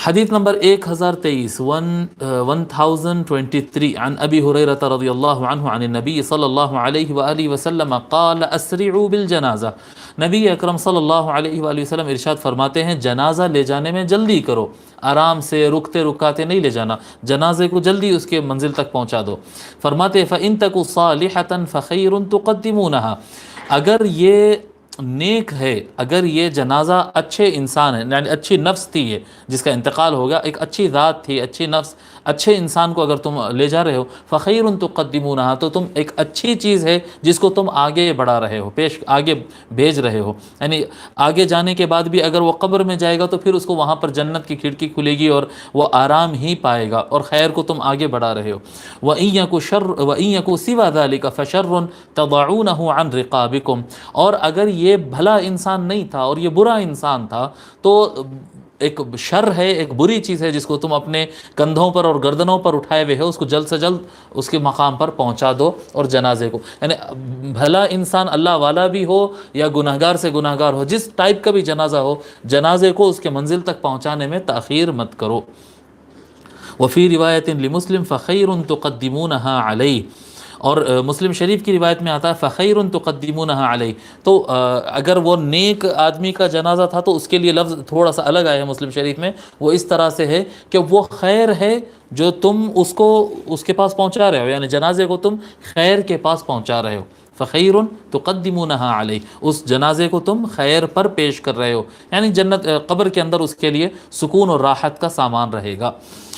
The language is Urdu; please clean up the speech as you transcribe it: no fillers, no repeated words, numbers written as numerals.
حدیث نمبر 1023 عن ابی ہریرہ رضی اللہ عنہ عن النبی صلی اللہ علیہ وآلہ وسلم قال اسرعوا بالجنازہ، نبی اکرم صلی اللہ علیہ وآلہ وسلم ارشاد فرماتے ہیں جنازہ لے جانے میں جلدی کرو، آرام سے رکتے رکاتے نہیں لے جانا، جنازے کو جلدی اس کے منزل تک پہنچا دو۔ فرماتے فإن تک صالحة فخیر تقدمونها، اگر یہ نیک ہے، اگر یہ جنازہ اچھے انسان ہے، یعنی اچھی نفس تھی، یہ جس کا انتقال ہو گیا، ایک اچھی ذات تھی، اچھی نفس، اچھے انسان کو اگر تم لے جا رہے ہو، فخیر تقدمونہا، تو تم ایک اچھی چیز ہے جس کو تم آگے بڑھا رہے ہو، آگے بھیج رہے ہو، یعنی آگے جانے کے بعد بھی اگر وہ قبر میں جائے گا تو پھر اس کو وہاں پر جنت کی کھڑکی کھلے گی اور وہ آرام ہی پائے گا، اور خیر کو تم آگے بڑھا رہے ہو۔ وَإِن يَكُ سِوَى ذَلِكَ فَشَرٌ تَضَعُونَهُ عَنْ رِقَابِكُمْ، اور اگر یہ بھلا انسان نہیں تھا اور یہ برا انسان تھا تو ایک شر ہے، ایک بری چیز ہے جس کو تم اپنے کندھوں پر اور گردنوں پر اٹھائے ہوئے ہو، اس کو جلد سے جلد اس کے مقام پر پہنچا دو، اور جنازے کو، یعنی بھلا انسان اللہ والا بھی ہو یا گناہگار سے گناہگار ہو، جس ٹائپ کا بھی جنازہ ہو، جنازے کو اس کے منزل تک پہنچانے میں تاخیر مت کرو۔ وفی روایت لمسلم فخیر تقدمونها علیہ، اور مسلم شریف کی روایت میں آتا ہے فخیر تقدمونها علیہ، تو اگر وہ نیک آدمی کا جنازہ تھا تو اس کے لیے لفظ تھوڑا سا الگ آیا ہے مسلم شریف میں، وہ اس طرح سے ہے کہ وہ خیر ہے جو تم اس کو اس کے پاس پہنچا رہے ہو، یعنی جنازے کو تم خیر کے پاس پہنچا رہے ہو، فخیر تقدمونها علیہ، اس جنازے کو تم خیر پر پیش کر رہے ہو، یعنی جنت قبر کے اندر اس کے لیے سکون اور راحت کا سامان رہے گا۔